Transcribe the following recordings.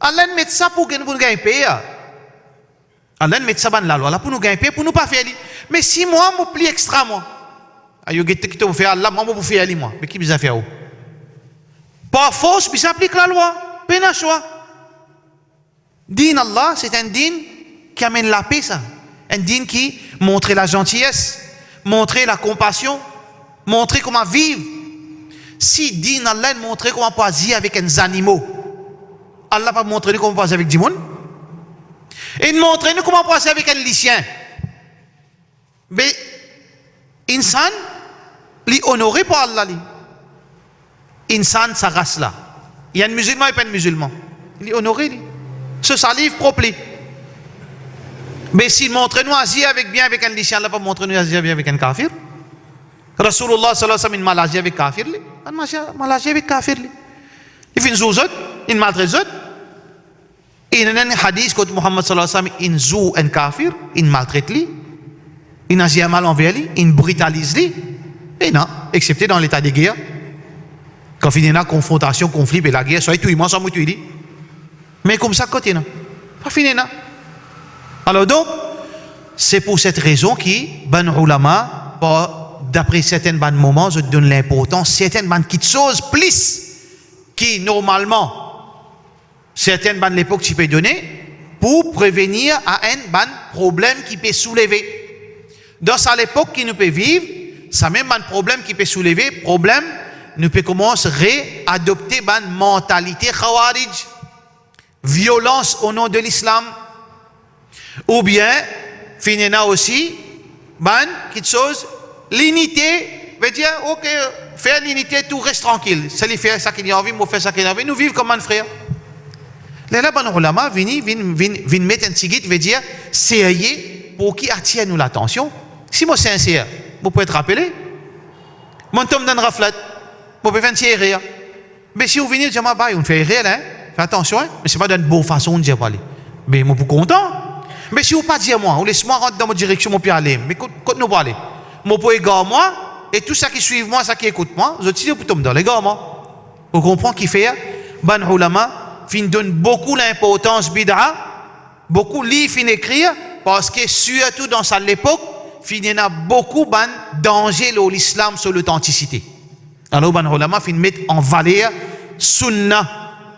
Allah met ça pour nous gagner paix. Allah met ça dans la loi là pour nous gagner paix, pour nous pas faire. Mais si moi, je plie extra, moi. Ayo gete qui te faire Allah, moi, je faire ali moi. Mais qui bisa faire? Par force, puis s'applique la loi. Pena choix. Din Allah, c'est un din qui amène la paix, ça. Un din qui montre la gentillesse, montrer la compassion, montrer comment vivre. Si din Allah montrer comment passer avec les animaux, Allah va montrer comment passer avec des gens. Et il montre comment passer avec un lycéen. Mais insan, li honoré par Allah. Insan, sa race là. Il y a un musulman et pas un musulman. Il est honoré. Ce salive propre. Mais s'il montre nous agir avec bien avec un lycéen, Allah va montrer nous agir bien avec un kafir. Rasulullah sallallahu alayhi wa sallam, il m'a agi avec kafir. Il m'a agi avec kafir. Il fait une zouzot, il maltraite. Il y a un hadith que Muhammad sallallahu alayhi wa sallam, il zou un kafir, il maltraite lui. Il agit mal envers lui, il brutalise lui. Et non, excepté dans l'état de guerre. Quand il y a une confrontation, conflit, et la guerre, soit tout, moi, ça m'a tué. Mais comme ça, quand il y a pas fini, non. Alors donc, c'est pour cette raison que, ben ulama, d'après certains moments, je donne l'importance, certaines petites choses, plus, qui normalement, certaines de l'époque, tu peux donner, pour prévenir à un problème qui peut soulever. Dans ça, l'époque qui nous peut vivre, ça même un problème qui peut soulever, problème, nous peut commencer à réadopter une mentalité khawarij, violence au nom de l'islam, ou bien, finina aussi, quelque chose, l'unité, veut dire, ok, faire l'unité, tout reste tranquille. C'est lui faire ça qu'il a envie, moi faire ça qu'il a envie, nous vivons comme un frère. Là, ben ulama viennent mettre un tigit, veut dire, sérieux, pour qui attire nous l'attention. Si moi sincère, vous pouvez être rappelé. Mon tombe dans le raflet, vous pouvez faire un tirer. Mais si vous venez dire, on fait rire, hein, faites attention, hein, mais ce n'est pas d'une bonne façon de dire parler. Mais moi, je suis content. Mais si vous ne pas dire moi, ou laisse-moi rentrer dans ma direction, je peux aller. Mais quand nous parlons, je peux égarer moi, et tout ça qui suit moi, ça qui écoute moi, je dis pour tomber dans les gars, moi. Vous comprenez qui fait? Ben ulama, fin donne beaucoup l'importance bid'a, beaucoup livres fin écrire, parce que surtout dans cette époque, fin y a beaucoup de danger dans l'islam sur l'authenticité. Alors ben ulama fin mettre en valeur sunna,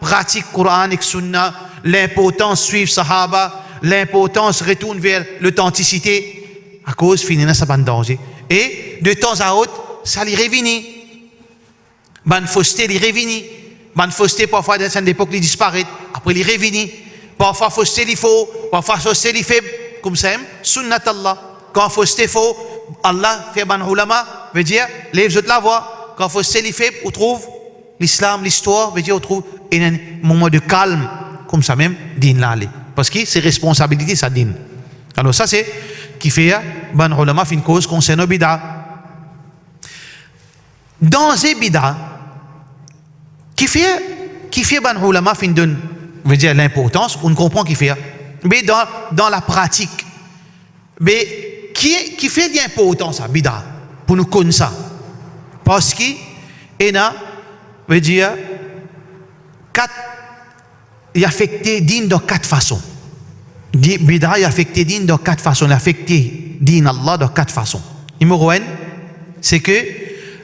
pratique coranique sunna, l'importance suivre sahaba, l'importance retourne vers l'authenticité à cause finalement ça ban danger et de temps à autre ça les revient ban fausseté les revient ban fausseté parfois dans cette époque les disparaît après les revient parfois fausseté les faux parfois fausseté les faibles comme ça sunnat Allah quand fausseté faux Allah fait ban ulama veut dire lève la voix quand fausseté les faibles on trouve l'islam l'histoire veut dire on trouve un moment de calme comme ça même din là parce que c'est responsabilité ça din. Alors ça c'est qui fait ban ulama fin cause concernant bid'a. Dans les bid'a qui fait ban ulama fin donne veut dire l'importance, on comprend qui fait. Mais dans la pratique, mais qui fait l'importance ça bid'a pour nous connaître ça. Parce que veut dire il affecté din de 4 façons. Bid'a il affecté din de 4 façons. Il affecté din Allah de 4 façons. Numéro 1, c'est que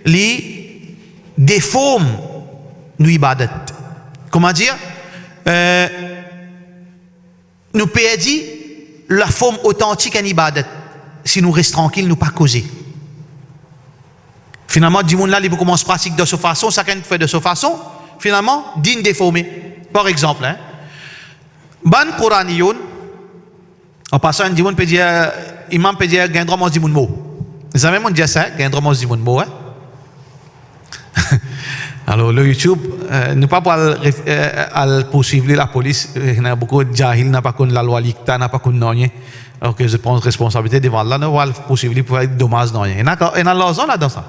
les déforme nous ibadat. Comment dire? Nous perdons la forme authentique en ibadat. Si nous restons tranquilles, nous pas causer. Finalement, du monde là, il commence pratique de cette façon, chacun fait de cette façon. Finalement, din déformé. Par exemple, hein, ban Quraniyoun, en passant, un dimon peut dire, imam peut dire, gain droit mon dimon mot. Vous avez même dit ça, gain droit mon dimon mot, hein? Alors, le YouTube, nous pas pour poursuivre la police, il y a beaucoup de jahil, n'a pas connu la loi licta, n'a pas connu non. Alors que je prends responsabilité devant Allah, nous va poursuivre pour faire dommage non. Il y a l'argent là dans ça.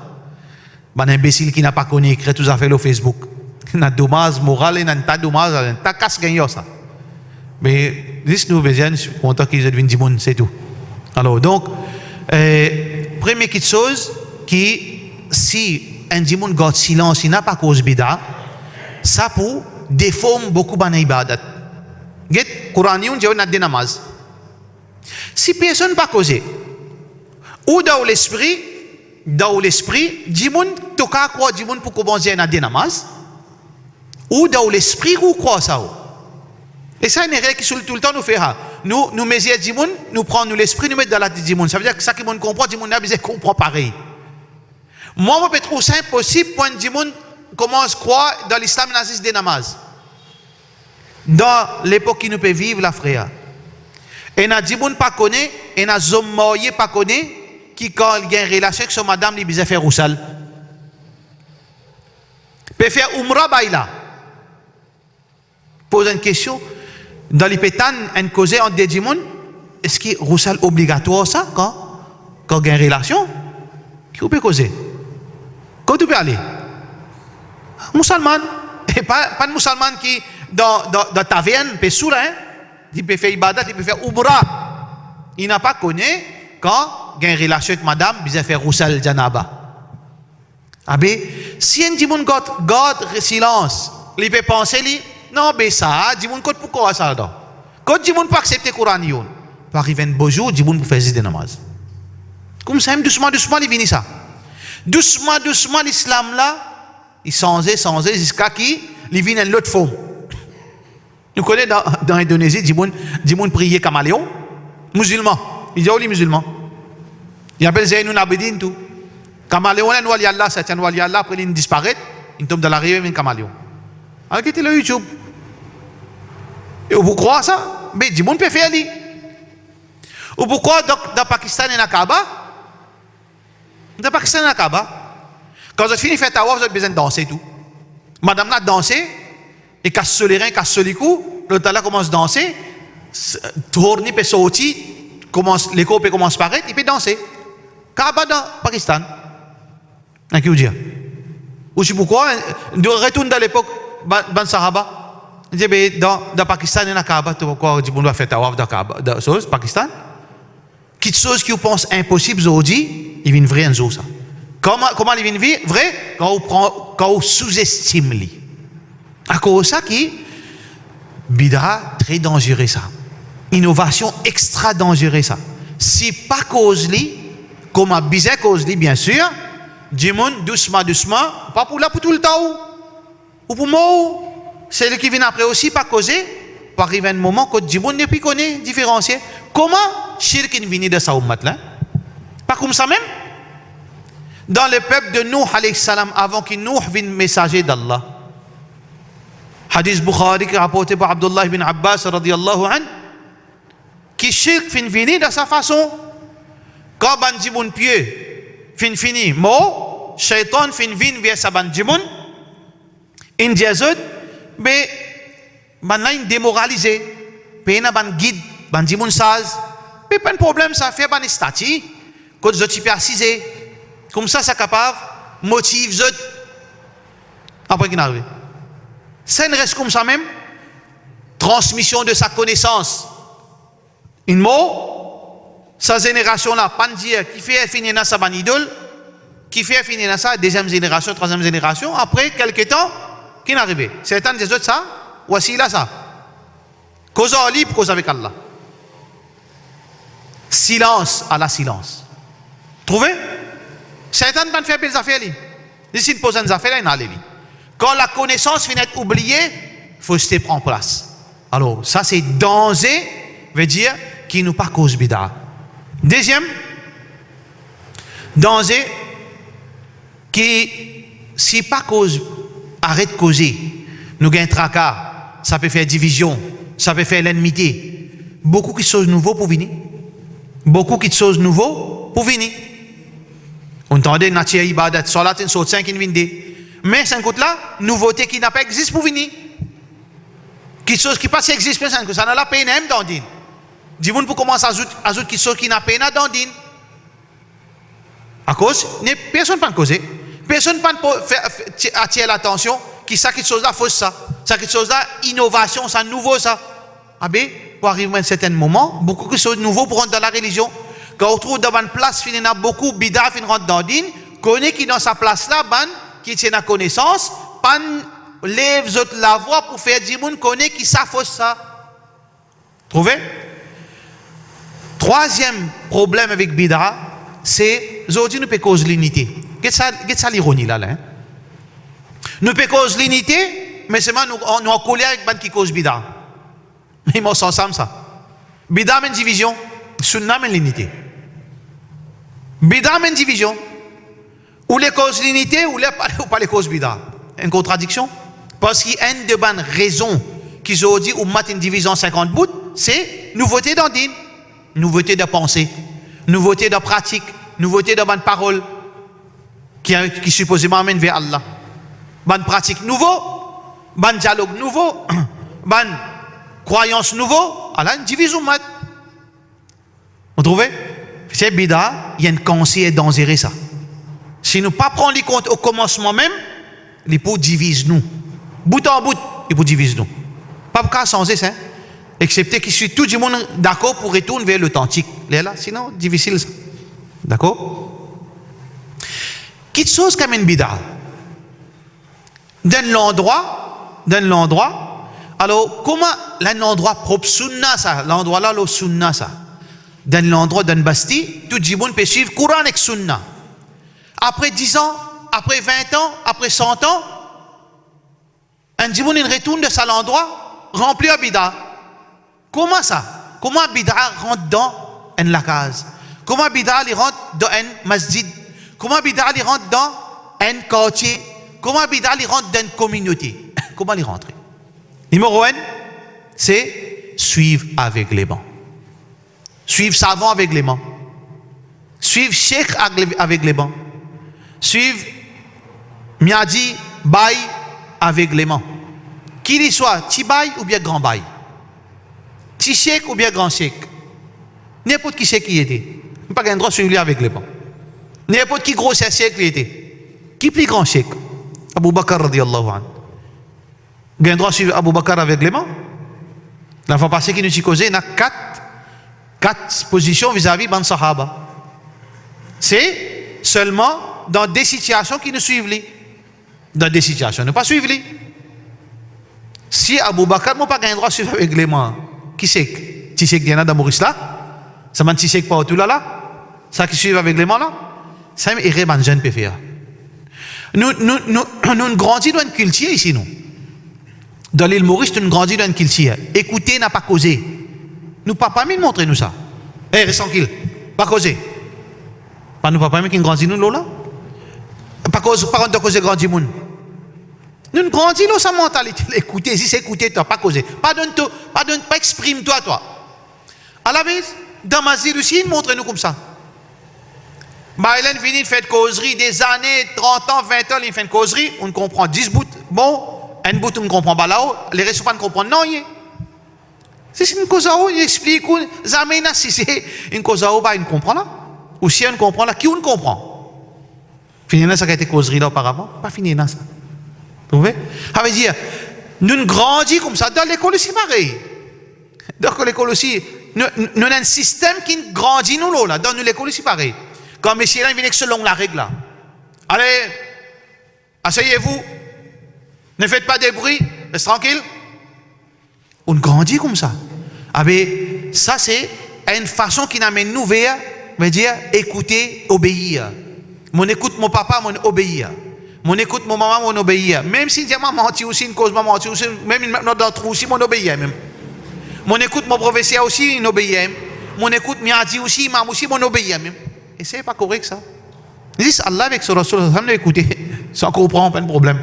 Un imbécile qui n'a pas connu écrire tout ça fait le Facebook. Il y a dommage moral, il y a un tas de dommages, il y a un tas de casse gagnant ça. Mais, juste nous, besoin, je suis content qu'ils deviennent du monde, c'est tout. Alors, donc, première petite chose, qui, si un dimon garde silence, il n'a pas cause bida, ça pour déforme beaucoup de ibadat. Get Quranion je na de namaz. Si personne pas causé ou dans l'esprit dimoun toka quoi dimoun pour commencer na de namaz ou dans l'esprit ou quoi ça. Et ça une règle qui tout le temps nous fait nous mesure dimoun nous prend nous l'esprit nous mettre dans la dimoun. Ça veut dire que ça qui moun comprend dimoun n'a besoin comprend pareil. Moi je trouve ça impossible pour un dimoun commence croire dans l'islam nazis de namaz. Dans l'époque qui nous peut vivre la frère. Et na dimoun pas connaît et na zommoye pas connaît qui quand il y a une relation avec son madame il besoin faire roussal. Peut faire umra baila. Pose une question dans les pétanes un causé en des dimoun est-ce que roussal obligatoire ça quand il y a une relation qui peut causer quand tu peux aller musulman et pas de musulman qui dans taverne peut sourd hein il peut faire ibadat il peut faire umra il n'a pas connu quand il y a une relation avec madame il peut faire roussal janaba si un dimoun garde silence il peut penser lui non mais ça dimoun pourquoi ça donc quand dimoun pas accepter Coran yon pas arriver un beau jour dimoun pour faire des namaz comme ça doucement il vient ça doucement l'islam là il changeait jusqu'à qui il vient une autre forme. Nous connaissons dans l'Indonésie dimoun prier caméléon musulman il dit les musulmans il appelle Zainul Abidin tout caméléon là wali Allah c'est un wali Allah après il disparaît il tombe dans la rivière un caméléon alors quittez le YouTube et vous croyez ça mais dimoun peut faire lui ou pourquoi dans Pakistan et na Kaaba dans Pakistan et na Kaaba quand vous finissez de faire tawaf vous avez besoin de danser tout madame là danser et casse les reins casse les coups l'autre là commence à danser tourner peut sortir les corps commencent à paraître il peut danser Kaaba dans Pakistan qui vous dire ou c'est pourquoi de retourne dans l'époque ban Sahaba dans Pakistan et na Kaaba pourquoi on doit faire tawaf dans Kaaba dans Pakistan quelque chose qui vous pense impossible aujourd'hui il vient vrai un jour ça comment il vient vrai quand on sous-estime lui à cause de ça qui bid'a très dangereux ça innovation extra dangereux ça si pas cause lui comme a bizarre cause lui bien sûr du monde doucement pas pour là pour tout le temps ou pour moi c'est le qui vient après aussi pas causer pour arriver un moment que du monde ne peut connaître différencier comment shirk est venu de sa ummat là pas comme ça même dans le peuple de Nuh alayhi salam avant que Nuh vienne messager d'Allah hadith Bukhari qui rapporté par Abdullah ibn Abbas radiyallahu an qui shirk fin fini de sa façon quand bandimoun pieux fin fini mo shaitan fin vin via sa bandimoun in diazot mais ban là démoralisé pena ban guide bandimoun saz mais pas de problème ça fait ban stati quand je suis assisé comme ça capable motive zot après qu'il arrive ça ne reste comme ça même transmission de sa connaissance une mot sa génération là pas dire qui fait finir dans sa ban idole qui fait finir dans sa deuxième génération troisième génération après quelques temps qui n'arrive c'est un des autres ça voici là ça cause en libre cause avec Allah silence à la silence trouvez Satan ne fait belles affaires lui ici il pose des affaires il n'allait quand la connaissance finit d'être oubliée il faut se prendre place alors ça c'est danger veut dire qui nous pas cause bid'a deuxième danger qui si pas cause arrête de causer nous gagnons tracas ça peut faire division ça peut faire l'ennemité beaucoup de choses nouveaux pour venir on entendait natia ibadat salat en sort 5 in vinde mais c'est un côté là nouveauté qui n'a pas existe pour venir quelque chose qui pas existe mais ça n'a la peine même dans din du monde pour commencer à ajouter quelque chose qui n'a peine dans din à cause personne pas causer personne pas attirer l'attention qui ça quelque chose là fausse ça quelque chose là innovation ça nouveau ça pour arriver à un certain moment beaucoup de choses nouveaux pour rentrer dans la religion quand on trouve dans une place il y a beaucoup bid'a qui rentre dans din connaît qui dans sa place là ban qui tient la connaissance pan lève la voix pour faire du monde connaît qui ça fausse ça Trouvez? Troisième problème avec bid'a, c'est aujourd'hui nous peut cause l'unité. Qu'est-ce ça l'ironie là, hein? Nous peut cause l'unité, mais seulement nous en colère avec ban qui cause bid'a. Ils m'ont ensemble ça. Bid'a mène division, sunna mène l'unité. Bid'a mène division. Ou les causes l'unité ou pas les causes bid'a. Une contradiction. Parce qu'il y a une de bonnes raisons qu'ils ont dit ou mat une division 50 bouts, c'est nouveauté dans le din, nouveauté de pensée, nouveauté de pratique, nouveauté de bonne parole qui supposément amène vers Allah. Bonne pratique nouveau, bon dialogue nouveau, bonne croyance nouveau, Allah une division mat. Vous trouvez? C'est bid'a, il y a une conseil dangereux ça. Si nous ne prenons pas les compte au commencement même, les pots divisent nous. Bout en bout, les pots divisent nous. Pas pour changer ça, hein? Excepté qu'il suit tout le monde d'accord pour retourner vers l'authentique. Là, sinon, difficile ça. D'accord? Quelque chose comme une bid'a. Dans l'endroit, alors comment l'endroit propre sunna ça, l'endroit là, le sunna ça. Dans l'endroit d'un basti, tout le monde peut suivre Coran avec sunna. Après 10 ans, après 20 ans, après 100 ans, un djimoun il retourne de cet endroit rempli à bid'a. Comment ça? Comment bid'a rentre dans la case? Comment bid'a rentre dans un masjid? Comment bid'a rentre dans un quartier? Comment bid'a rentre dans une communauté? Comment il rentre? Numéro 1, c'est suivre avec les bancs. Suivre savant avec les bancs. Suivre cheikh avec les bancs. Suivre miadi, bail avec les mains. Qu'il y soit petit bail ou bien grand bail. Petit cheikh ou bien grand cheikh. N'importe qui cheikh qui était. Pas un droit de suivre avec les mains. N'importe qui gros cheikh qui était. Qui plus grand cheikh? Abu Bakr radiyallahu anhu. Il a un droit de suivre Abu Bakr avec les mains. La fois passée qui nous a causé, il y a quatre positions vis-à-vis de Sahaba. C'est seulement dans des situations qui nous suivent. Dans des situations, ne pas suivre. Si Abu Bakr n'a pas un droit de suivre avec les mains, qui c'est? Tu sais qu'il y en a dans Maurice là? Ça m'a dit que pas tout là? Ça qui suit avec les mains là? Ça m'a erré, man, jeune peut faire. Nous grandissons dans une culture ici, nous. Dans l'île Maurice, nous grandissons dans une culture. Écoutez, n'a pas causé. Nous papa mis montrer nous ça. Eh, reste tranquille. Pas causer. Pas nous papa mis qui grandit nous là. Pas contre de causer grandit moun. Nous grandissons dans sa mentalité. Écoutez, si c'est écouter toi, pas causer. Pas exprime toi. À la vez, dans ma ville aussi, montre nous comme ça. Hélène vient de faire causerie des années, 30 ans, 20 ans, il fait une causerie, on comprend 10 bouts. Bon, un bout on ne comprend pas là-haut, les restes pas ne comprennent non. Si c'est une cause à haut, il explique, si c'est une cause à haut, il ne comprend là. Ou si on comprend là, qui on comprend? Fini là, ça qui a été causerie là auparavant? Pas fini là, ça. Vous voyez? Ça veut dire, nous grandissons comme ça, dans l'école aussi pareil. Dans l'école aussi, nous avons un système qui grandit nous là, dans l'école aussi pareil. Quand messieurs là, ils viennent selon la règle là. Allez, asseyez-vous, ne faites pas de bruit, restez tranquille. On grandit comme ça. Ah ben, ça c'est une façon qui n'amène nous vers, dire, écouter, obéir. Mon écoute mon papa, mon obéir. Mon écoute mon maman, mon obéir. Même si maman menti aussi, une cause maman menti aussi, même notre trou aussi, mon obéir même. Mon écoute mon professeur aussi, mon obéir. Mon écoute miadi aussi, maman aussi, mon obéir même. Et c'est pas correct ça. Dis Allah avec ce Rasul, ça nous écouter, sans comprendre, pas de problème.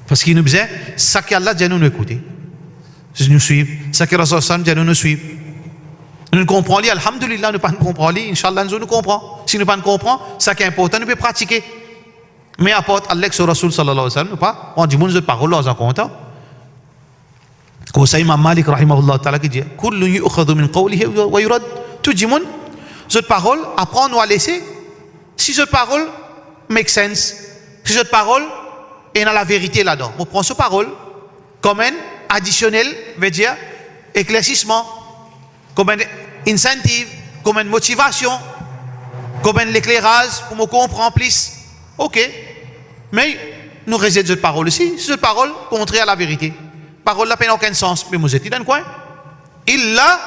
Parce qu'il nous disait, ça qu'Allah dit nous écouter. Nous suivre. Ça que Rasul dit nous suivre. Nous comprenons, alhamdulillah, nous ne comprenons pas, Inch'Allah, nous comprenons. Si nous ne comprenons pas, ça qui est important, nous pouvons pratiquer. Mais apporte Allah sur Rasul sallallahu alayhi wa sallam, nous pas, on dit bon de parole en comptant. Comme ça, Imam Malik, rahimahullah ta'ala, qui dit, kullu yu'khadhu min qawlihi wa yurad. Tout dit mon, cette parole, apprendre ou à laisser. Si cette parole make sense, si cette parole est dans la vérité là-dedans, on prend cette parole comme un additionnel, veut dire éclaircissement, comme un incentive, comme une motivation, comme un éclairage pour me comprendre plus. Ok, mais nous résidons cette parole aussi, cette parole contraire à la vérité. Parole n'a pas aucun sens, mais vous êtes dans le coin. illa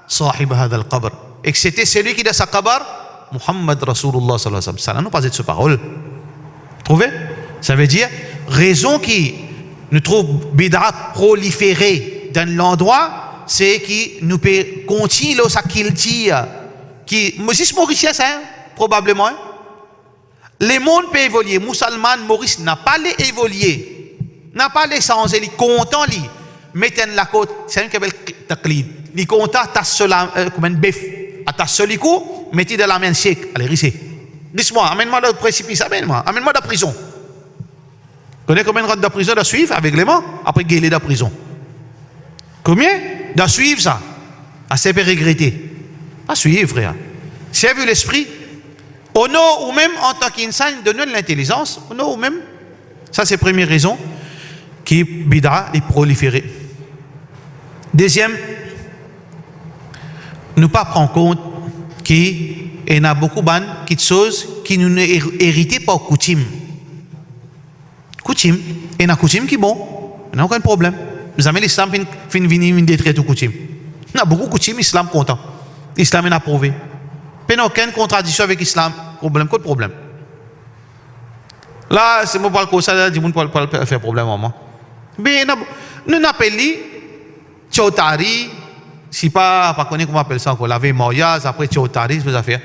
sahib hadha al-qabr. Et que c'était celui qui dans sa qabr, Muhammad Rasulullah sallallahu alayhi wa sallam. Ça n'a pas été de ce parole. Trouvez? Ça veut dire, raison qui nous trouve bid'a proliférée dans l'endroit, c'est qui nous peut continuer sa culture. Qui, Maurice Mauritius, hein, probablement. Hein? Les mondes peuvent évoluer. Musulman, Maurice n'a pas les évoluer. N'a pas les sens. Il est content, lui. Mettez la côte. C'est un kabel taqlid. Il est content, t'as seul, comme un bœuf. À ta seul coup, mettez de la main sec. Allez, rissez. Dis-moi, amène-moi le précipice, amène-moi de la prison. Connais combien de de prison de suivre avec les mains, après gueuler de la prison? Combien? De suivre ça? Assez peu regretter. Pas suivre, frère. Si vous vu l'esprit, on a ou même en tant qu'insan, donne l'intelligence, on a ou même. Ça, c'est la première raison qui bid'a est proliférée. Deuxième, ne pas prendre compte qu'il y a beaucoup de choses qui nous héritent par coutume. Coutume, il y a coutume qui est bon, il n'y a aucun problème. Vous avez l'islam qui vient détruire toute coutume. Il y a beaucoup de coutumes, l'islam content. L'islam est approuvé. Il n'y a aucune contradiction avec l'islam. Problème, quoi de problème? Là, c'est moi qui parle ça, je ne peux pas faire problème à moi. Mais nous appelons Chotari, si pas connaît comment on appelle ça encore, laver mariage, après Chotari, c'est ça faire.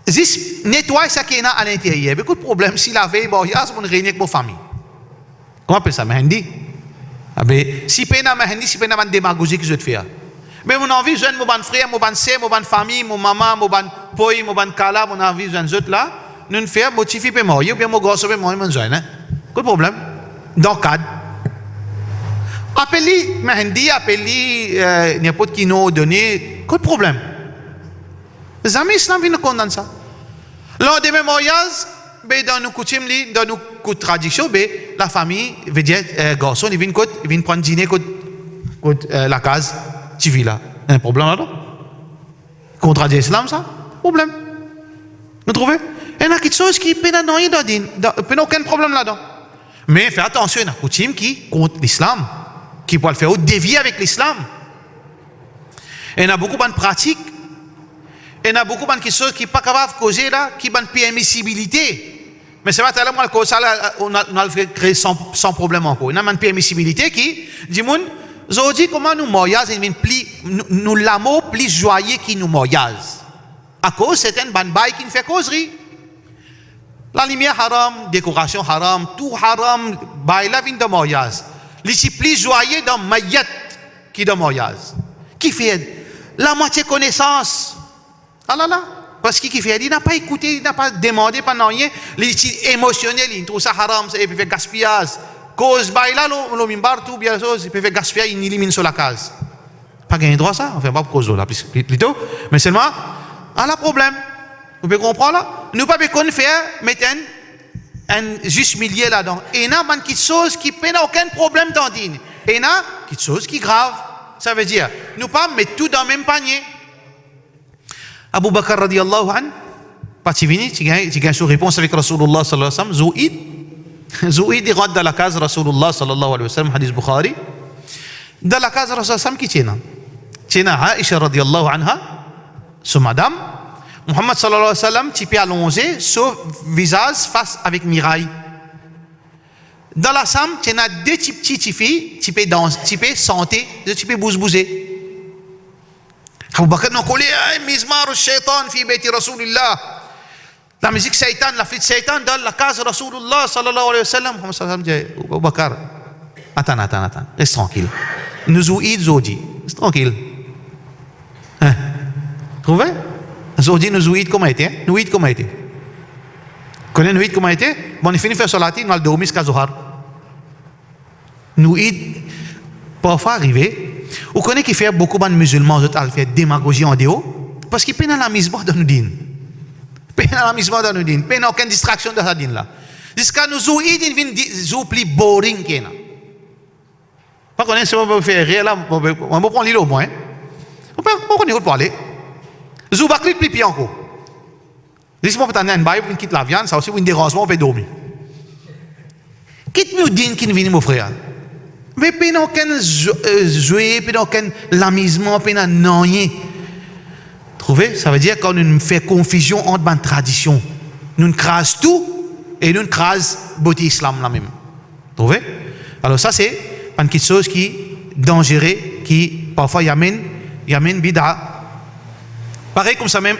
Juste nettoyer ça qui est à l'intérieur. Beaucoup de problèmes si laver mariage, on réunit avec vos familles. Comment on appelle ça, Mahindi? Si pas na Mahindi, si pas na démagogie que je vais faire. Mais mon envie, jeune, mon frère, mon sœur, mon famille, mon maman, mon poi, mon kala, mon envie, jeune, autres là, nous faire motiver pour marier, ou bien mon gosse, ou bien mon jeune, hein? Quel problème? Dans le cadre. Appelez Mahindi, appelez n'importe qui nous donné, quel problème? Les amis islam viennent condamner ça. Lors des mariages, dans nos coutumes, dans nos traditions, la famille veut dire, garçon, ils viennent prendre dîner la case. Tu vis là. Un problème là-dedans? Contradiction l'islam, ça? Problème. Vous trouvez? Il y a quelque chose qui peut n'avoir aucun problème là-dedans. Mais faites attention, il y a une coutume qui contre l'islam, qui peut le faire dévier avec l'islam. Il y a beaucoup de pratiques, il y a beaucoup de choses qui ne sont pas capables de causer là, qui ont une permissibilité. Mais c'est pas tellement que ça, on a le créé sans problème encore. Il y a une permissibilité qui dit, je dis comment nous mariage, nous l'amour plus joyeux qui nous mariage. À cause c'est un ban bail qui nous fait causerie. La lumière haram, décoration haram, tout haram, bail la vient de mariage. Les plus joyeux dans mayat qui de mariage. Qui fait la moitié connaissance. Ah là là. Parce qu'il fait, il n'a pas écouté, il n'a pas demandé, pas rien. Les émotionnel, il trouve ça haram, et puis fait gaspillage. Cause baila lo mimbar tout bien chose, il peut faire gaspiller, il élimine sur la case. Pas gagner droit ça, enfin pas cause là plutôt, mais seulement à la problème. Vous pouvez comprendre là? Nous pas qu'on faire mettre un juste milieu là-dedans. Et il y a quelque chose qui n'a aucun problème dans dîne. Et il y a quelque chose qui est grave. Ça veut dire, nous pas mettre tout dans le même panier. Abu Bakr radiyallahu an, pas fini, tu gagnes sur réponse avec Rasulullah sallallahu alayhi wa sallam, Zouid il rentre dans la case Rasulullah sallallahu alayhi wa sallam, hadith Bukhari. Dans la case Rasulullah sallam qui tient? Tient Aisha radiyallahu anha, sa madame. Muhammad sallallahu alayhi wa sallam, tu peux allonger son visage face avec miraille. Dans la sam, tu as deux petites filles, tu peux danser, tu peux chanter, tu peux bouger. Abu Bakr n'a collé, mizmar al-shaytan fi bayti Rasulillah. La musique Satan, la flûte Satan dans la case Rasulullah sallallahu alayhi wa sallam. Muhammad sallallahu alayhi wa sallam dit, Abu Bakr, attends, reste tranquille. Nous ouïd Zodi, reste tranquille. Hein? Trouvez? Zodi nous ouïd comment était? Nous ouïd comment était? Connaissez nous ouïd comment était? Bon, on finit de faire solati, nous allons dormir jusqu'à Zohar. Nous ouïd, parfois arrivé, vous connaissez qu'il fait beaucoup de musulmans, ils font démagogie en déo, parce qu'ils peinent la misbah dans nous din. Peinent la misbah dans nous din. Peinent aucune distraction dans la din là. Jusqu'à nous ouïd, ils viennent plus boring qu'il y a. Pas qu'on ait ce qu'on faire rire là, on va prendre l'île au moins. On peut parler. Zoubakli plus pire encore. Dis-moi peut-être un bail, on quitte la viande, ça aussi, un dérangement, on peut dormir. Quitte nous din qui vient mon frère. Mais puis non aucun jouer, puis non aucun l'amusement, puis non rien. Trouvez? Ça veut dire qu'on nous fait confusion entre les traditions. Nous crase tout et nous crase beauté islam là même. Trouvez? Alors ça c'est quelque chose qui est dangereux, qui parfois yamène bid'a. Pareil comme ça même,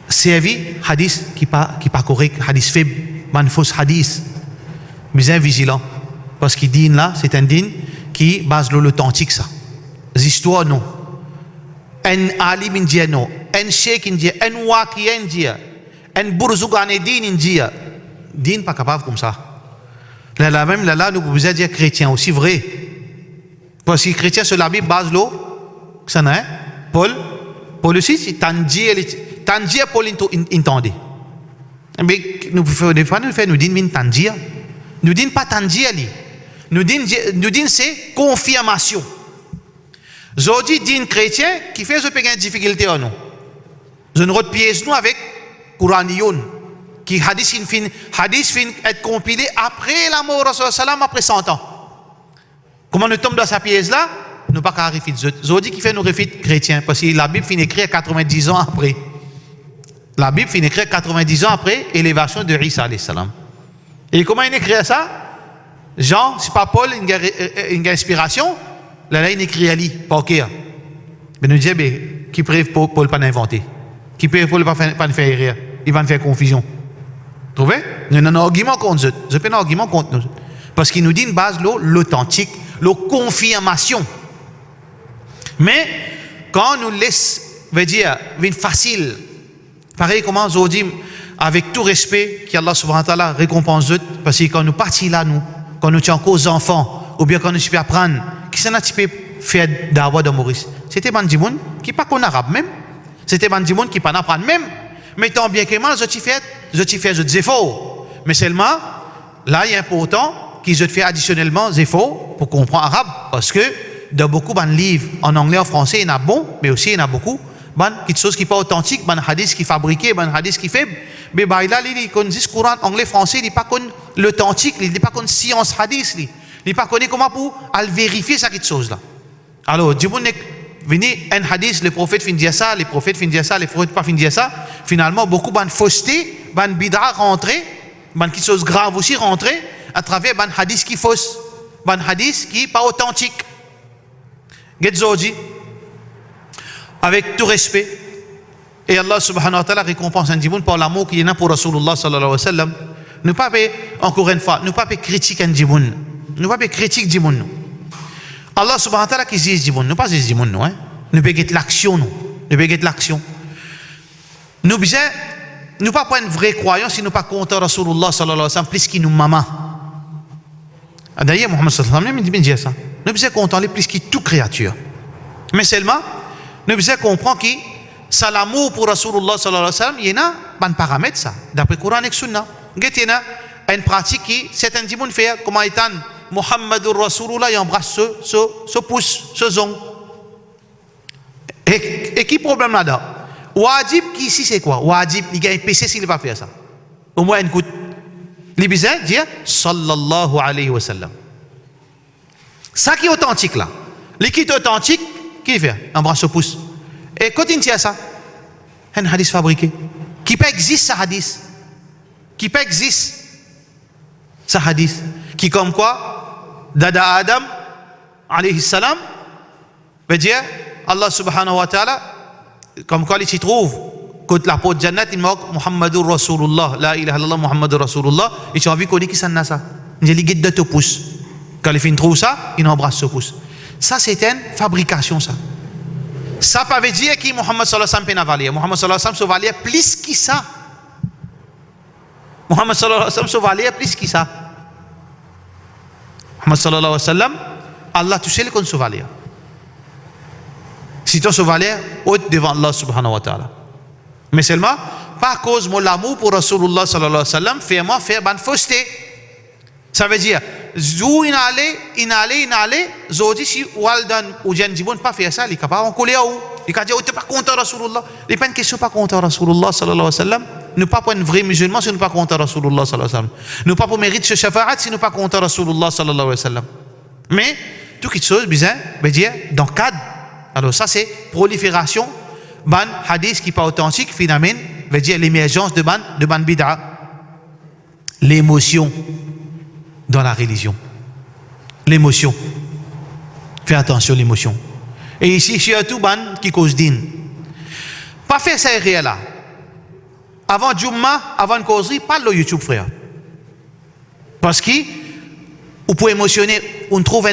servi hadith qui pas correct, hadith faible, man faux hadith. Bien vigilant. Parce qu'il dit là, c'est un din qui base l'authentique ça. Les histoires non. Un alim indien non. Un sheikh indien, un waki indien, un bourzougane din indien. Din pas capable comme ça. Là même là nous pouvons dire chrétien aussi vrai. Parce que chrétien sur la Bible base l'eau, ça n'a Paul aussi c'est tangier Paul entendait. Mais nous des fois nous disons tangier. Nous disons pas tangier ali. Nous disons c'est confirmation. Aujourd'hui dit chrétien qui fait une difficulté à nous. Je ne piège nous avec Couranion qui hadith fin être compilé après la mort de Rasulullah après 100 ans. Comment nous tombons dans sa pièce là? Nous pas qu'à arriver. Aujourd'hui qui fait nous refit chrétien parce que la Bible finit écrire 90 ans après. La Bible finit écrire 90 ans après élévation de Isa alayhi salam. Et comment il écrit ça? Jean, c'est pas Paul, une inspiration. Là, il écrit à lui, pas ok. Mais nous disons, qui préve Paul pas d'inventer? Qui préve Paul pas faire rire? Il va nous faire confusion. Vous trouvez? Nous avons un argument contre eux. Je peux un argument contre nous. Parce qu'il nous dit une base, l'authentique, la confirmation. Mais, quand on nous laisse, veut dire, facile, pareil, comment aujourd'hui, avec tout respect, qu'Allah subhanahu wa ta'ala récompense eux, parce que quand nous partons là, quand nous sommes aux enfants, ou bien quand nous sommes apprendre, qui s'en a typé faire d'avoir de Maurice? C'était Bandimoun qui pas qu'on arabe même. C'était Bandimoun qui pas apprendre même. Mais tant bien que mal, je dis faux. Mais seulement, là, il est important qu'ils fait additionnellement faux pour comprendre arabe. Parce que dans beaucoup de livres, en anglais, en français, il y en a bon, mais aussi il y en a beaucoup. Quelque chose qui n'est pas authentique, hadith qui est fabriqué, hadith qui est faible. Mais là, il connaît le Coran anglais, français, il n'est pas connu l'authentique, il n'est pas connu science hadith, il n'est pas connu comment pour vérifier cette chose-là. Alors, du monde venu un hadith, le prophète fin dire ça, les prophètes fin dire ça, les prophètes pas fin dire ça. Finalement, beaucoup de fausseté, de bid'a rentré, quelque chose grave aussi rentré à travers un hadith qui fausse, un hadith qui n'est pas authentique. Getzodi, avec tout respect, et Allah subhanahu wa ta'ala récompense un djimoun pour l'amour qu'il y a pour Rasulullah sallallahu alayhi wa sallam. Nous pas encore une fois, nous pas critiquer un djimoun. Nous pas critiquer djimoun. Allah subhanahu wa ta'ala qui dit djimoun, nous pas dit djimoun nous, hein. Nous pas get l'action nous. Nous pas get l'action. Nous bien, nous pas une vraie croyance si nous pas compter Rasulullah sallallahu alayhi wa sallam plus qu'il nous maman. D'ailleurs Muhammad sallallahu alayhi wa sallam dit ça. Nous bien compter plus qu'il toute créature. Mais seulement nous devons comprendre que c'est l'amour pour Rasulullah sallallahu alayhi wa sallam, il y a un paramètre ça, d'après le Coran et le Sunna. Il y a une pratique qui, certains gens font, comme étant Muhammadur Rasulullah, il embrasse ce pouce, ce zong. Et qui problème là-dedans? Wajib, qui ici c'est quoi? Wajib, il y a un péché s'il ne pas fait ça. Au moins, écoute. Les bizarres disent sallallahu alayhi wa sallam. Ça qui est authentique là. L'équipe authentique, qui fait? Embrasse ce pouce. Et continue à ça. Un hadith fabriqué. Qui peut exister ce hadith? Qui peut exister ce hadith? Qui comme quoi? Dada Adam, alayhi salam, veut dire, Allah subhanahu wa ta'ala, comme quoi il s'y trouve, quand la porte Jannat, il manque Muhammadur Rasulullah, la ilaha illallah Muhammadur Rasulullah, et tu as envie qu'on dit qui s'en a ça? Il dit, il te pouce. Quand il trouve ça, il embrasse ce pouce. Ça, c'est une fabrication, ça. Ça ne veut dire que Muhammad sallallahu alayhi wa sallam peut valer. Muhammad sallallahu alayhi wa sallam se valait plus que ça. Muhammad sallallahu alayhi wa sallam se valait plus que ça. Muhammad sallallahu alayhi wa sallam, Allah tu sais qu'on se valait. Si tu se valais, haute devant Allah subhanahu wa ta'ala. Mais seulement, pas à cause de l'amour pour Rasulullah sallallahu alayhi wa sallam, fais-moi faire une fausseté. Ça veut dire, zou inale, zodi si waldan ou jen jibon pas faire ça, il est capable en coller à où? Il a dit, oh, t'es pas content Rasulullah. Il n'est pas une question pas content Rasulullah sallallahu alayhi wa sallam. Nous pas pour un vrai musulman si nous pas contre Rasulullah sallallahu alayhi wa sallam. Nous pas pour mérite ce shafa'at si nous pas contre Rasulullah sallallahu alayhi wa sallam. Mais, toute chose, bien, dire, dans le cadre. Alors ça c'est prolifération, ban hadith qui pas authentique, finalement, veut dire l'émergence de ban bid'a. L'émotion dans la religion. L'émotion. Fais attention l'émotion. Et ici, surtout, ban qui cause din. Pas faire ça réel là. Avant Jumma, avant une causerie, parle le YouTube, frère. Parce que, vous pouvez émotionner, on trouve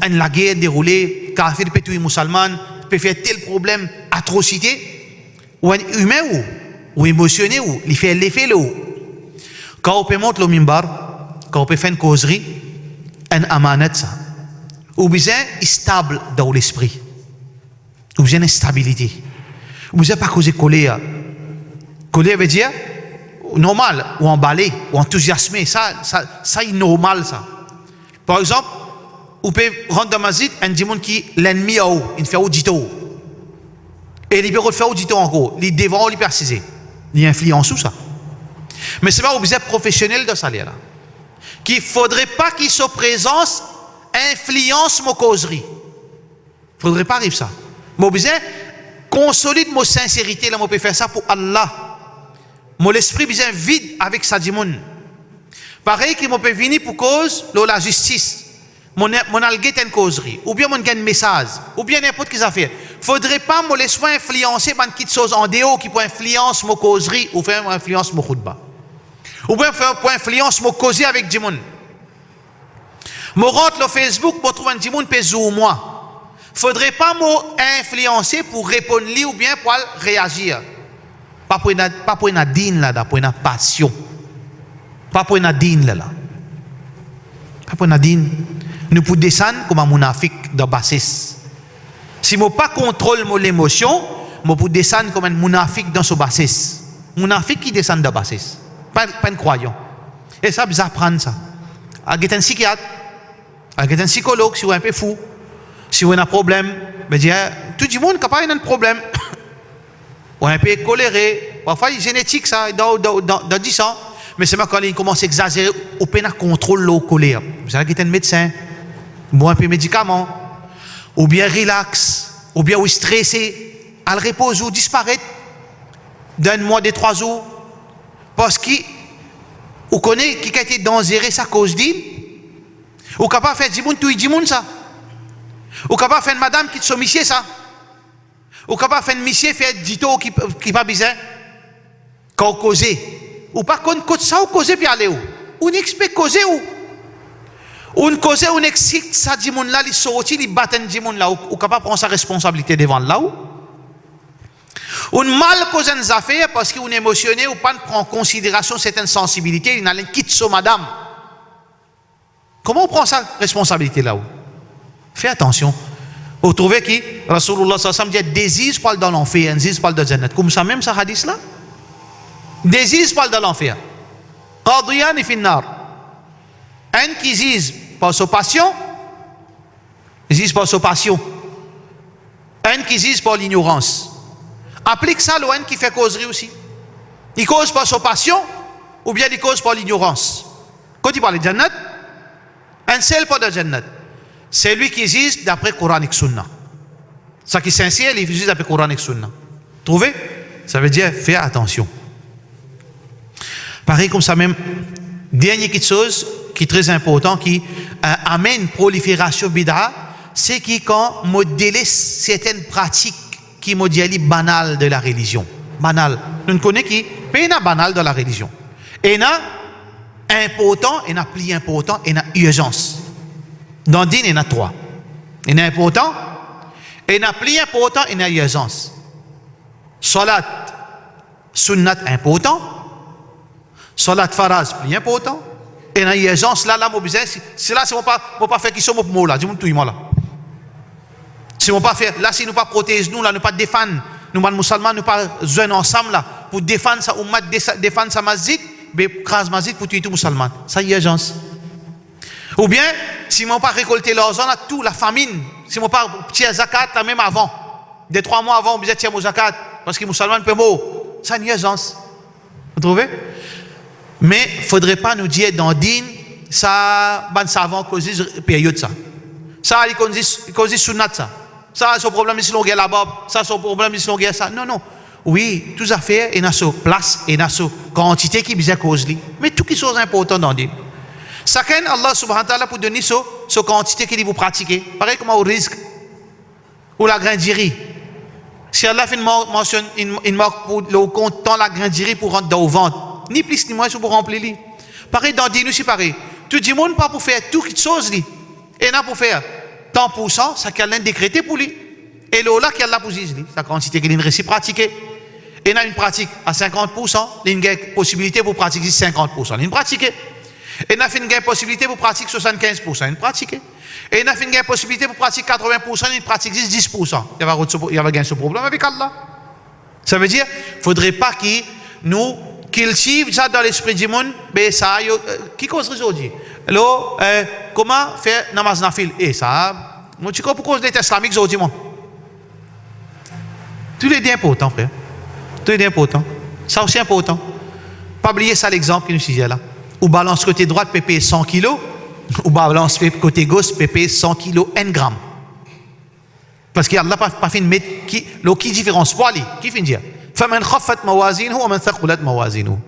la guerre déroulée, kafir peut tuer musulman, peut faire tel problème, atrocité, ou un humain ou émotionné, ou il fait l'effet là. Quand on peut monter le mimbar, quand on peut faire une causerie, un amanat ça. Ou bien stable dans l'esprit. Ou bien une stabilité. Ou bien pas causer colère. Colère veut dire normal, ou emballé, ou enthousiasmé. Ça est normal ça. Par exemple, vous pouvez rentrer dans ma zite, un démon qui l'ennemi a haut, il fait audito. Et il peut faire audito encore. Il devant, il préciser. Il influence tout ça. Mais c'est pas obligé professionnel de ça là. Qu'il faudrait pas qu'il soit présence influence mon causerie. Faudrait pas arriver ça. Moi obligé consolide mon sincérité là, moi peut faire ça pour Allah. Mon esprit bien vide avec sa démon. Pareil que moi peut venir pour cause la justice. Mon alguet une causerie ou bien mon gagne message ou bien n'importe quelle affaire. Faudrait pas me laisser influencer par quelque chose en dehors qui peut influencer mon causerie ou faire influence mon khutba. Ou bien pour influence mon causer avec des gens. Moi rentre le Facebook pour trouver un des gens pèse ou moi. Faudrait pas m'influencer pour répondre lui ou bien pour réagir. Pas pour une dîne là, pour une passion. Pas pour une dîne là. Pas pour une dîne. Nous pouvons descendre comme un munafik de bassesse. Si je pas contrôle mon émotion, je peux descendre comme un munafik dans son bassesse. Munafik qui descend de bassesse. Pas un croyant. Et ça, vous apprenez ça. Avec un psychiatre, avec un psychologue, si vous êtes un peu fou, si vous avez un problème, ben dire, tout le monde n'a pas un problème. Ou un peu coléré. Parfois, il est génétique, ça, dans 10 ans. Mais c'est quand il commence à exagérer, au peine à contrôler la colère. Vous avez un médecin, boire un peu de médicaments, ou bien relax, ou bien ou stressé, à le repos ou disparaître d'un mois, des 3 jours. Parce qu'il connaît qui a été dangereux sa cause d'île, ou capable de faire du monde, tout du monde ça. Ou capable de faire une madame qui te sommissier ça. Ou capable de faire une monsieur faire dito qui pas bizarre. Quand on cause. Ou pas qu'on cause ça ou cause puis aller où. On expecte causer où. On cause, on excite ça du monde là, il sortit, il bat du monde là, ou capable de prendre sa responsabilité devant là où. On mal cause une affaire parce qu'on est émotionné ou pas prend en considération certaines sensibilités, il n'a rien quitte sur madame. Comment on prend sa responsabilité là où? Fais attention. Vous trouvez que Rasulullah sallallahu alayhi wa sallam dit désir parle dans l'enfer, désir parle de Jannat. Comme ça même ce hadith là? Désir parle de l'enfer. Qadiyan fi nar. Un qui zise par sa passion, zise par sa passion. Un qui zise par l'ignorance. Applique ça le un qui fait causerie aussi. Il cause par sa passion ou bien il cause par l'ignorance. Quand il parle de Jannat, un seul pas de Jannat. C'est lui qui zise d'après Coran et Sunna. Ça qui est sincère, il zise d'après Coran et Sunna. Trouvez? Ça veut dire fais attention. Pareil comme ça même, dernière quelque chose qui est très important, qui amène prolifération bid'a, c'est que quand on délaisse certaines pratiques qui sont banales de la religion. Banal. Nous connaissons qui est banal de la religion. Et il y a important, il y a plus important, il y a urgence. Dans le din, il y en a 3. Il y a important, il y a plus important, il y a urgence. Salat, sunnat important. Salat faraz, plus important. Et il y a urgence là, c'est là, si on ne peut pas faire qui sont mots là, dis-moi tout, moi là. Si on ne peut pas faire, là, si nous ne pas protéger nous, là, nous ne pas défendre, nous, les musulmans, nous ne pas joindre ensemble là, pour défendre ça, ou défendre sa masjid, mais crase masjid pour tuer tout musulman. Ça, il y a urgence. Ou bien, si on ne pas récolter l'argent là, tout, la famine, si on ne pas tirer zakat là, même avant, des 3 mois avant, on peut tirer mon zakat, parce que les musulmans peuvent mourir. Ça, il y a urgence. Vous trouvez? Mais il ne faudrait pas nous dire dans din, ça, ban savant cause période ça. Ça, il cause sunnat ça. Ça, son problème, c'est l'on la barbe. Ça, son problème, c'est l'on ça. Non, non. Oui, tout à fait, il y a sa place, il y a sa quantité qui est cause. Mais tout qui est chose importante dans din. Ça, quand Allah subhanahu wa ta'ala pour donner sa quantité qu'il vous pratiquer. Pareil comme au risque. Ou la grandirie. Si Allah fait une marque pour le compte dans la grandirie pour rentrer dans le ventre. Ni plus ni moins pour remplir. Pareil dans din aussi pareil. Tout le monde pas pour faire tout qui chose. Et n'a pour faire tant pour cent, ça qu'elle a décrété pour lui. Et là qu'elle a pour lui, sa quantité qu'il a réussi pratiquer. Et il a une pratique à 50%, il y a une possibilité pour pratiquer 50%. Il pratique. Et il a une possibilité pour pratiquer 75%. Il pratique. Et il a une possibilité pour pratiquer 80%, il pratique 10%. Il y avait un problème avec Allah. Ça veut dire, il ne faudrait pas qu'il nous cultive ça dans l'esprit du monde, mais ça, qui cause aujourd'hui? Alors, comment faire namaz nafil? Et ça, moi, tu crois pourquoi les tests islamiques aujourd'hui, moi? Tout est important, frère. Tout est important. Ça aussi important. Pas oublier ça l'exemple qui nous dit là. Ou balance côté droite, pépé 100 kg, ou balance côté gauche, pépé 100 kg, 1 gramme. Parce qu'il n'a pas fait de mettre qui différence pour lui. Qui fait dire? فمن خفت موازينه ومن ثقلت موازينه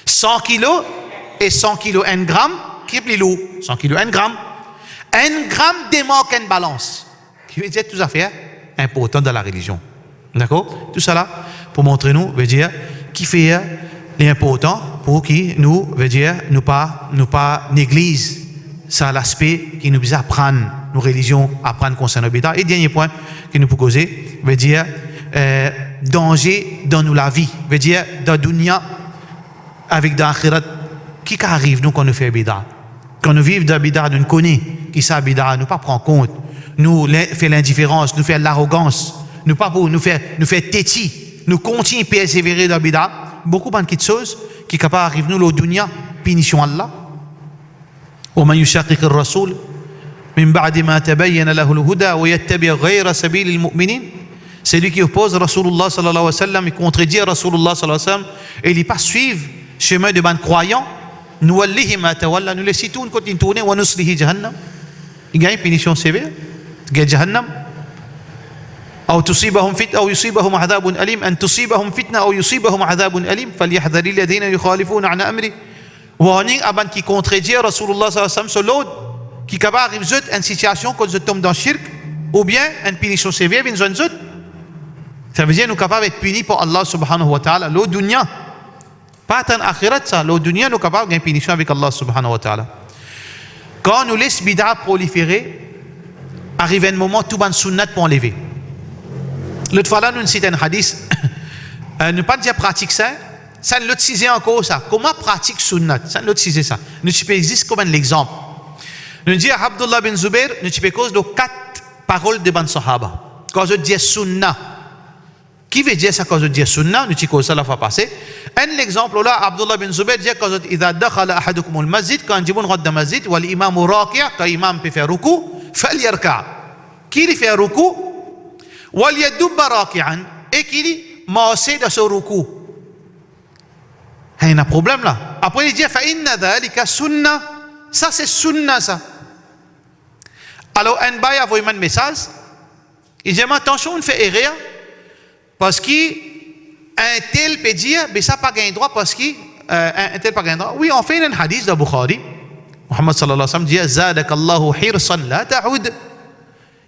100 kilos et 100 kilos 1 gramme qui est plus lourd 100 kilos 1 gramme 1 gramme démarque une balance qui veut dire tout à fait important dans la religion, d'accord? Tout ça là pour montrer nous veut dire qui fait l'important pour qui nous veut dire nous pas néglige ça l'aspect qui nous besoin apprendre nos religions apprendre concernant le bida. Et dernier point que nous pouvons causer veut dire danger dans nous la vie, veut dire dans dunya avec l'akhirat qui arrive nous quand nous faisons bida. Quand nous vivons dans bida, nous connaissons qui ça bida, nous pas prendre compte, nous fait l'indifférence, nous fait l'arrogance, nous pas pour nous faire têtis, nous continuons persévérer dans bida. Beaucoup de choses qui capable arriver nous au dunya, punition Allah. ومن يشاقق الرسول من بعد ما تبين له الهدى ويتبع غير سبيل المؤمنين. C'est lui qui oppose Rasulullah sallallahu alayhi wa sallam, il contredit Rasulullah sallallahu alayhi wa sallam, et il pas suivre le chemin de ban croyants. Nous wallihi ma tawalla, nous laissons tout, nous continuons tourner, wa nuslihi jahannam. Il y a une punition sévère, il y a jahannam. أو تصيبهم فتنة أو يصيبهم عذاب أليم أن تصيبهم فتنة أو يصيبهم عذاب أليم فليحذر الذين يخالفون عن أمره. Warning avant qui contredit Rasulullah sallallahu alayhi wa sallam sur l'autre qui capable arrive une situation quand je tombe dans le shirk ou bien une punition sévère vient zone. Ça veut dire nous capables d'être punis par Allah subhanahu wa ta'ala. L'autre dunya, pas tant akhirat ça, l'autre dunya nous capables d'une punition avec Allah subhanahu wa ta'ala. Quand nous laissons bid'a proliférer, arrive un moment tout ban sunnat pour enlever. L'autre fois là, nous citons un hadith, ne pas dire pratique ça, ça ne l'autre ciser encore ça. Comment pratique sunnat? Ça ne l'autre ciser ça. Nous peux existe comme un exemple. Nous disons Abdullah bin Zubair, nous peux cause de 4 paroles de ban sahaba. Quand je dis sunnah, qui veut dire ça quand je dis sunnah? Nous disons ça la fois passée. Un exemple là, Abdullah bin Zubair dit quand إذا دخل أحدكم المسجد quand جبون غد مسجد والإمام راكع كإمام peut faire ruku فليركع. Qui lui fait ruku وليدب راكعا et qui lui masse dans ce ruku. Il y a un problème là. Après il dit فإن ذلك سنة. Ça c'est sunnah ça. Alors un bail a envoyé un message. Il dit attention on fait erreur. Parce qu'un tel peut dire, mais ça n'a pas gagné droit parce qu'un tel pas gagné droit. Oui, on fait un hadith de Bukhari. Muhammad sallallahu alayhi wa sallam dit Zadakallahu hirsan la ta'ud.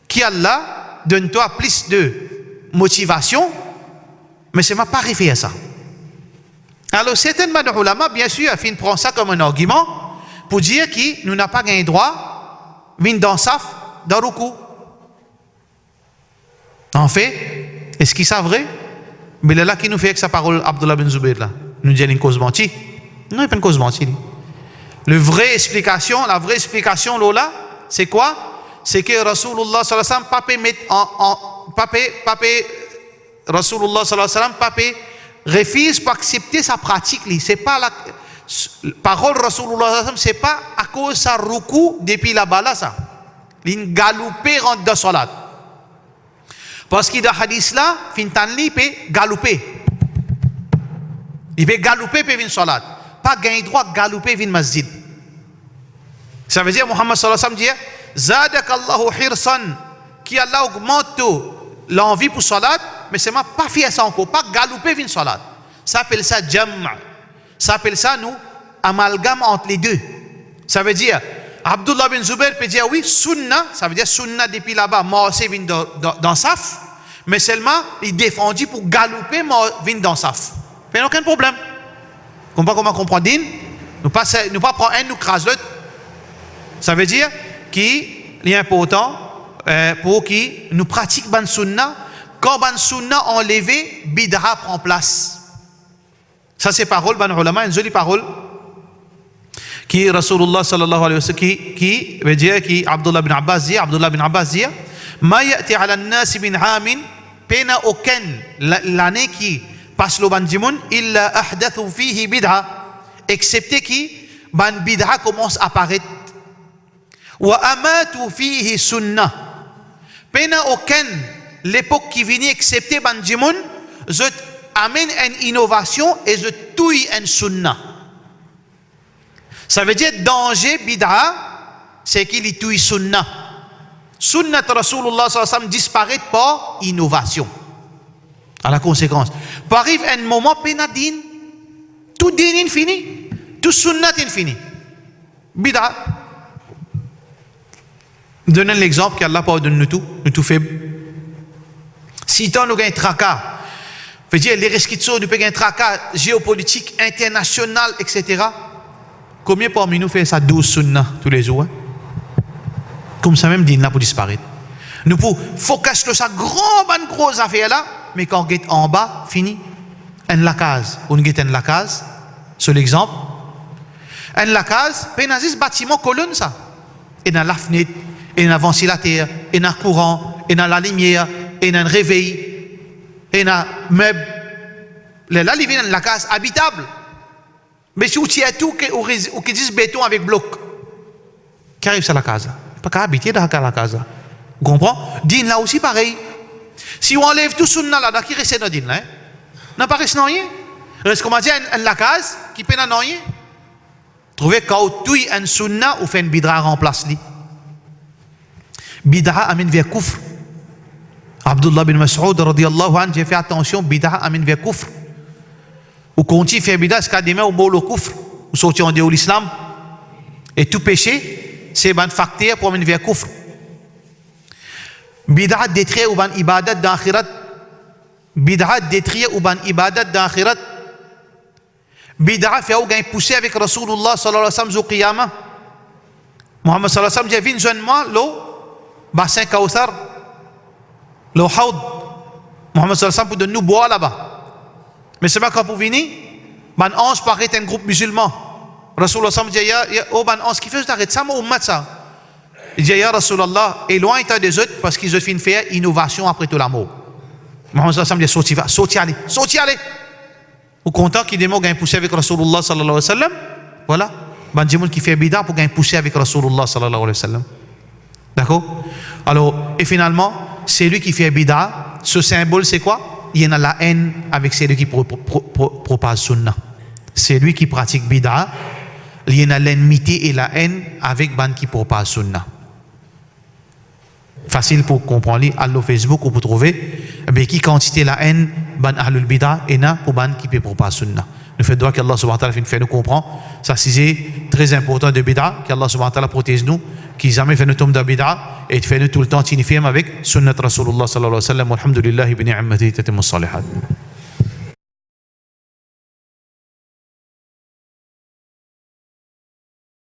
Qui Allah donne-toi plus de motivation, mais ça ne m'a pas arrivé à ça. Alors, certainement, les ulama, bien sûr, prend ça comme un argument pour dire que nous n'avons pas gagné droit, mais dans saf, dans ruku. En fait, est-ce qu'il c'est vrai? Mais là qui nous fait avec sa parole Abdullah bin Zubair là, nous dit une cause mentie. Non, il n'y a pas une cause mentie. La vraie explication là, c'est quoi? C'est que Rasulullah sallallahu alayhi wa sallam papé met papé Rasulullah sallallahu alayhi wa sallam papé refuse pour accepter sa pratique. C'est pas la parole Rasulullah sallallahu alayhi wa sallam, c'est pas à cause de sa ruku depuis la bala ça. Il galopé rentre dans salat. Parce que dans le hadith là, Fintanli peut galouper. Il peut galouper pour une salat. Pas gagner droit galouper pour une masjid. Ça veut dire, Muhammad sallallahu alayhi wa sallam dit, Zadakallahu hirsan, qui Allah augmente l'envie pour salat, mais c'est pas faire ça encore, pas galouper pour une salat. Ça appelle ça jam'. Ça appelle ça, nous, amalgame entre les deux. Ça veut dire, Abdullah bin Zubair peut dire oui, sunna, ça veut dire sunna depuis là-bas, moi aussi vient dans saf, mais seulement il défendit pour galouper, moi vient dans saf. Il n'y a aucun problème. Comment comprendre din? Nous pas prendre un, nous crase l'autre. Ça veut dire qu'il est important pour qui nous pratiquons ban sunna, quand ban sunna enlevé, bid'a prend place. Ça c'est parole, ban ulama, une jolie parole. Qui Rasulullah sallallahu alayhi wa sallam qui veut dire qui Abdullah bin Abbas dit ma ya'ti ala an-nas bin amin pena aucun l'année qui passe le bandimoun illa ahdathu fihi bid'a excepté qui ban bid'a commence à apparaître wa amatu fihi sunnah pena aucun l'époque qui vient excepté bandimoun je amène une innovation et je touille une sunnah. Ça veut dire danger bid'a, c'est qu'il y touille sunnah. Sunnat Rasulullah sallallahu alayhi wa sallam disparaît par innovation. À la conséquence. Par arrive un moment pénadine, tout din est fini, tout sunnat est fini. Bid'a. Donnez l'exemple qu'Allah peut donner nous tout faible. Si tant nous gagnons un tracas, veut dire les rescriptions, nous payons un tracas géopolitique, international, etc. Combien parmi nous fait ça 12 sunnah tous les jours? Comme ça même din là pour disparaître. Nous pour focus sur sa grosse affaire là, mais quand on est en bas, fini. En la case, on est en la case, c'est l'exemple. En la case, penazis bâtiment colonne ça. Et dans la fenêtre, et dans la ventilateur, et dans le courant, et dans la lumière, et dans le réveil, et dans le meuble. Là, il vient dans la case habitable. Mais si vous tirez tout, ou qui disent béton avec bloc, qui arrive sur la case, pas qu'à habiter dans la case. Vous comprenez? Din là aussi pareil. Si on enlève tout sunna là, qui reste dans din là, n'a pas resté rien. Reste comme on dit, la case, qui peut dans rien. Trouvez quand tout est un sunna ou fait une bid'a remplace li. Bid'a amène vers kufr. Abdullah bin Mas'ud radiyallahu anhu, j'ai fait attention, bid'a amène vers kufr. Ou continue faire bid'a, c'est qu'à demain ou mot le kufr, ou sortir en dehors de l'islam. Et tout péché, c'est un facteur pour amener vers kufr. Bid'a détruire ou ban ibadat d'akhirat. Bid'a détruire ou ban ibadat d'akhirat. Bid'a fait ou gain pousser avec Rasulullah sallallahu alayhi wa sallam au qiyamah. Muhammad sallallahu alayhi wa sallam dit vin jeune-moi l'eau bassin Kawthar, l'eau haud. Muhammad sallallahu alayhi wa sallam pour de nous boire là-bas. Mais c'est pas quand vous venez, ban ange paraît un groupe musulman. Rasulullah sallallahu alayhi wa sallam dit oh ban ange qui fait t'arrête ça mon ummat ça. Il dit ya Rasulullah éloigne-toi des autres parce qu'ils ont fait une faire innovation après tout la mort. Muhammad sallallahu alayhi wa sallam dit sorti allez. Ou content qu'il démon gagne pousser avec Rasulullah sallallahu alayhi wa sallam. Voilà. Ban djimoun qui fait bid'a pour gagner pousser avec Rasulullah sallallahu alayhi wa sallam. D'accord? Alors, et finalement, c'est lui qui fait bid'a. Ce symbole, c'est quoi? Il y en a la haine avec celui qui propage sunna. C'est lui qui pratique bid'a. Il y en a l'enmité et la haine avec ban qui propage sunna. Facile pour comprendre. Allô Facebook, ou pour trouver mais qui quantité la haine ban ahlul bid'a et na pour ban qui peut propager sunna. Nous faisons droit qu'Allah subhanahu wa ta'ala fait nous comprendre. Ça c'est très important de bid'a, qu'Allah subhanahu wa ta'ala protège nous, qui jamais fait nous tomber dans bid'a et fait nous tout le temps signifier avec sunnat Rasulullah sallallahu alayhi wa sallam. Alhamdulillah bi ni'matihi tatimmu salihat.